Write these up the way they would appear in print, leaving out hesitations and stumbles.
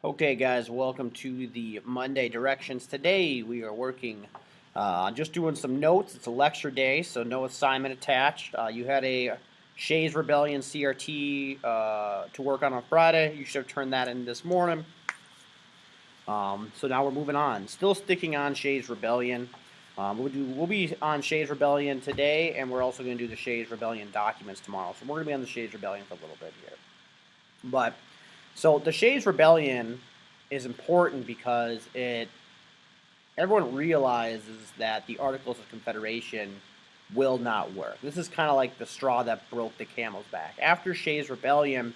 Okay, guys, welcome to the Monday Directions. Today we are working on just doing some notes. It's a lecture day, so no assignment attached. You had a Shays Rebellion CRT to work on Friday. You should have turned that in this morning. So now we're moving on. Still sticking on Shays Rebellion. We'll be on Shays Rebellion today, and we're also going to do the Shays Rebellion documents tomorrow. So we're going to be on the Shays Rebellion for a little bit here. But so the Shays Rebellion is important because it everyone realizes that the Articles of Confederation will not work. This is kind of like the straw that broke the camel's back. After Shays Rebellion,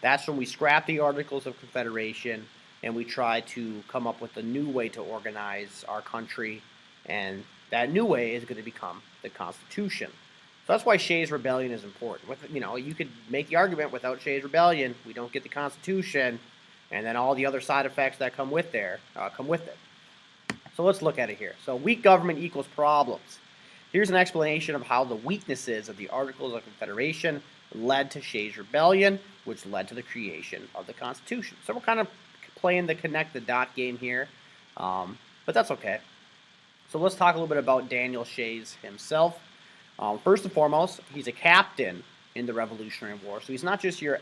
that's when we scrap the Articles of Confederation and we try to come up with a new way to organize our country, and that new way is going to become the Constitution. So that's why Shays Rebellion is important. You could make the argument without Shays Rebellion, we don't get the Constitution, and then all the other side effects that come with it. So let's look at it here. So weak government equals problems. Here's an explanation of how the weaknesses of the Articles of Confederation led to Shays Rebellion, which led to the creation of the Constitution. So we're kind of playing the connect the dot game here, but that's okay. So let's talk a little bit about Daniel Shays himself. First and foremost, he's a captain in the Revolutionary War, so he's not just your,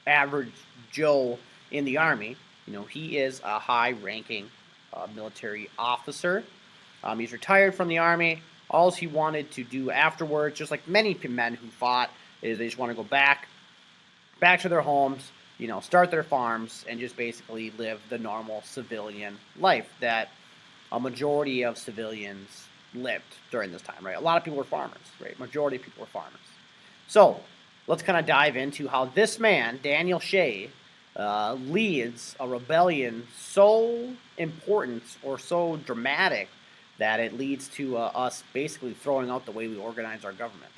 average Joe in the army. He is a high-ranking military officer. He's retired from the army. All he wanted to do afterwards, just like many men who fought, is they just want to go back to their homes, start their farms, and just basically live the normal civilian life that a majority of civilians lived during this time, right? A lot of people were farmers, right? Majority of people were farmers. So let's kind of dive into how this man, Daniel Shay, leads a rebellion so important or so dramatic that it leads to us basically throwing out the way we organize our government.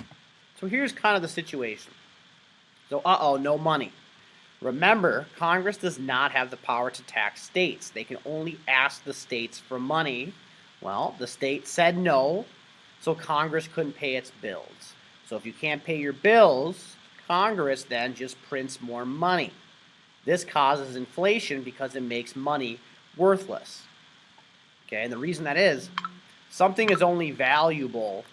So here's kind of the situation. So, no money. Remember, Congress does not have the power to tax states. They can only ask the states for money. Well, the state said no, so Congress couldn't pay its bills. So if you can't pay your bills, Congress then just prints more money. This causes inflation because it makes money worthless. Okay, and the reason that is, something is only valuable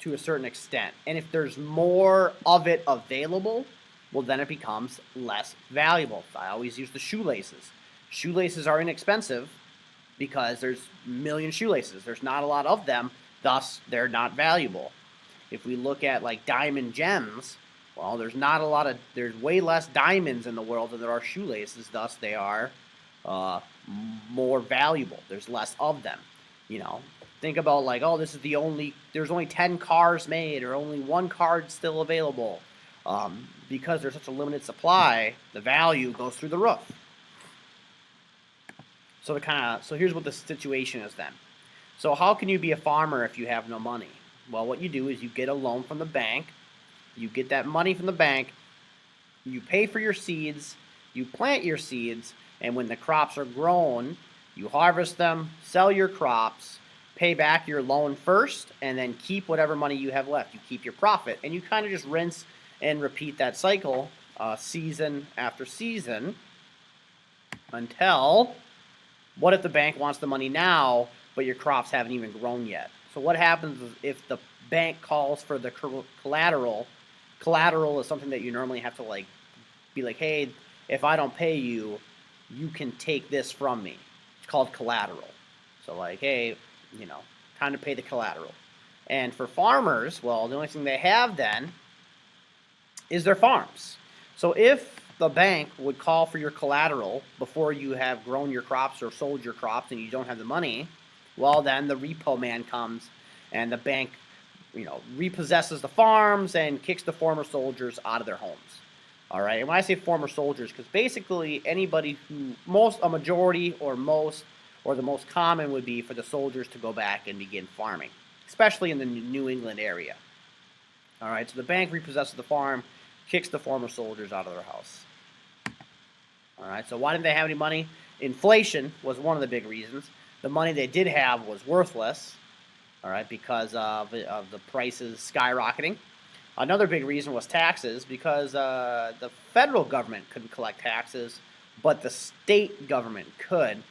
to a certain extent. And if there's more of it available, well, then it becomes less valuable. I always use the shoelaces. Shoelaces are inexpensive because there's a million shoelaces. There's not a lot of them, thus they're not valuable. If we look at like diamond gems, well, there's way less diamonds in the world than there are shoelaces, thus they are more valuable. There's less of them. Think about like, oh, there's only 10 cars made, or only one car still available. Because there's such a limited supply, the value goes through the roof. So here's what the situation is then. So how can you be a farmer if you have no money? Well, what you do is you get a loan from the bank. You get that money from the bank. You pay for your seeds. You plant your seeds, and when the crops are grown, you harvest them, sell your crops, pay back your loan first, and then keep whatever money you have left. You keep your profit, and you kind of just rinse and repeat that cycle season after season until, what if the bank wants the money now, but your crops haven't even grown yet? So what happens is if the bank calls for the collateral is something that you normally have to be like, hey, if I don't pay you, you can take this from me. It's called collateral. So like, hey, time to pay the collateral. And for farmers, well, the only thing they have then is their farms. So if the bank would call for your collateral before you have grown your crops or sold your crops and you don't have the money, well, then the repo man comes and the bank, repossesses the farms and kicks the former soldiers out of their homes. All right. And when I say former soldiers, because basically anybody a majority or most, or the most common would be for the soldiers to go back and begin farming, especially in the New England area. All right. So the bank repossesses the farm, kicks the former soldiers out of their house. All right. So why didn't they have any money? Inflation was one of the big reasons. The money they did have was worthless. All right, because of the prices skyrocketing. Another big reason was taxes, because the federal government couldn't collect taxes but the state government could.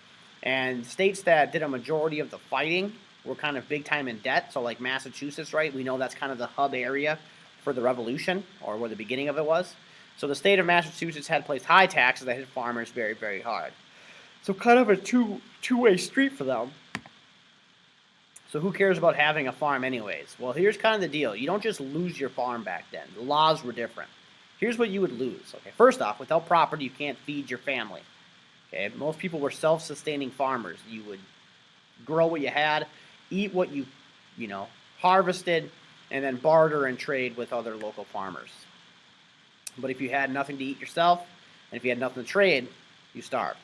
And states that did a majority of the fighting were kind of big time in debt. So, like Massachusetts, right? We know that's kind of the hub area for the revolution, or where the beginning of it was. So, the state of Massachusetts had placed high taxes that hit farmers very, very hard. So, kind of a two-way street for them. So, who cares about having a farm, anyways? Well, here's kind of the deal. You don't just lose your farm back then. The laws were different. Here's what you would lose. Okay, first off, without property, you can't feed your family. Okay, most people were self-sustaining farmers. You would grow what you had, eat what you harvested, and then barter and trade with other local farmers. But if you had nothing to eat yourself, and if you had nothing to trade, you starved.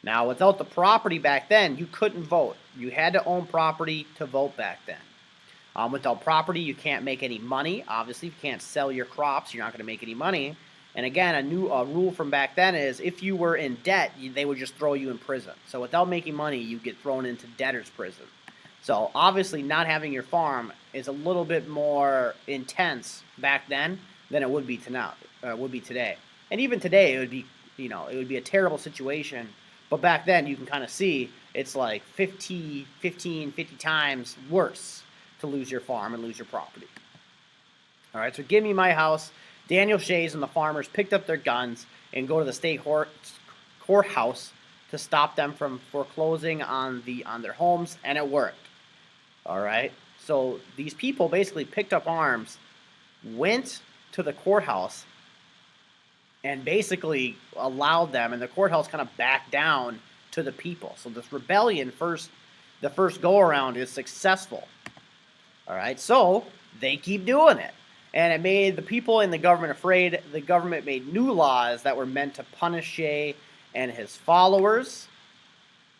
Now, without the property back then, you couldn't vote. You had to own property to vote back then. Without property, you can't make any money. Obviously, you can't sell your crops. You're not going to make any money. And again, a new rule from back then is if you were in debt, they would just throw you in prison. So without making money, you get thrown into debtor's prison. So obviously, not having your farm is a little bit more intense back then than it would be today. And even today, it would be a terrible situation. But back then, you can kind of see it's like 50 times worse to lose your farm and lose your property. All right, so give me my house. Daniel Shays and the farmers picked up their guns and go to the state courthouse to stop them from foreclosing on their homes, and it worked. All right, so these people basically picked up arms, went to the courthouse, and basically allowed them, and the courthouse kind of backed down to the people. So this rebellion, the first go around, is successful. All right, so they keep doing it. And it made the people in the government afraid. The government made new laws that were meant to punish Shay and his followers.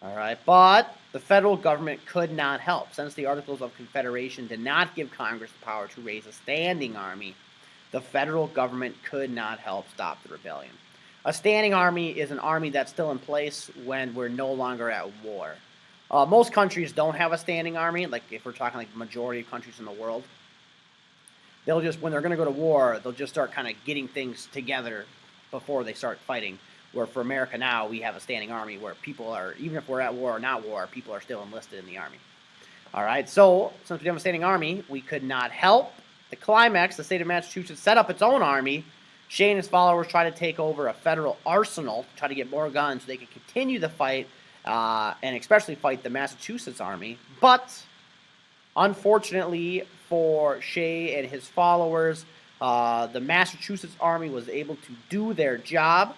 All right, but the federal government could not help. Since the Articles of Confederation did not give Congress the power to raise a standing army, the federal government could not help stop the rebellion. A standing army is an army that's still in place when we're no longer at war. Most countries don't have a standing army. Like if we're talking like the majority of countries in the world, they'll just, when they're going to go to war, they'll just start kind of getting things together before they start fighting. Where for America now, we have a standing army where people are, even if we're at war or not war, people are still enlisted in the army. All right, so since we have a standing army, we could not help. The climax, the state of Massachusetts set up its own army. Shay and his followers tried to take over a federal arsenal, try to get more guns so they could continue the fight, and especially fight the Massachusetts army. But unfortunately for Shay and his followers, the Massachusetts army was able to do their job,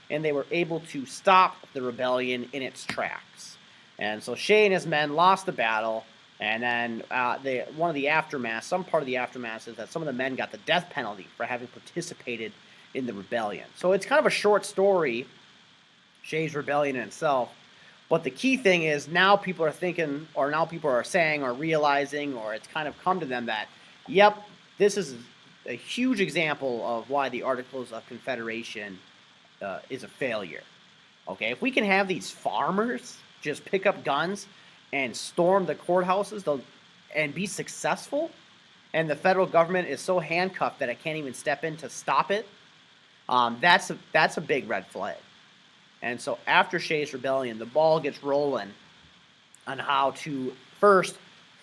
and they were able to stop the rebellion in its tracks. And so Shay and his men lost the battle, and then some part of the aftermath is that some of the men got the death penalty for having participated in the rebellion. So it's kind of a short story, Shay's rebellion in itself. But the key thing is now people are thinking, or now people are saying or realizing, or it's kind of come to them that, yep, this is a huge example of why the Articles of Confederation is a failure. Okay, if we can have these farmers just pick up guns and storm the courthouses and be successful, and the federal government is so handcuffed that it can't even step in to stop it, that's a big red flag. And so after Shay's rebellion, the ball gets rolling on how to first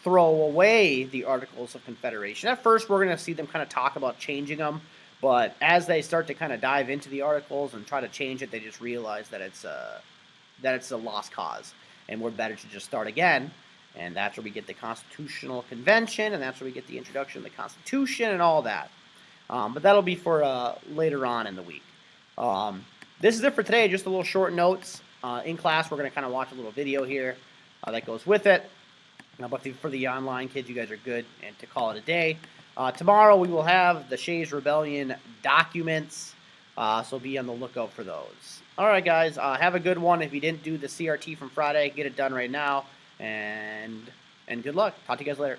throw away the Articles of Confederation. At first, we're going to see them kind of talk about changing them, but as they start to kind of dive into the Articles and try to change it, they just realize that it's a lost cause, and we're better to just start again. And that's where we get the Constitutional Convention, and that's where we get the introduction of the Constitution and all that. But that'll be for later on in the week. This is it for today, just a little short notes. In class, we're going to kind of watch a little video here that goes with it. But for the online kids, you guys are good, and to call it a day. Tomorrow, we will have the Shays Rebellion documents, so be on the lookout for those. All right, guys, have a good one. If you didn't do the CRT from Friday, get it done right now, and good luck. Talk to you guys later.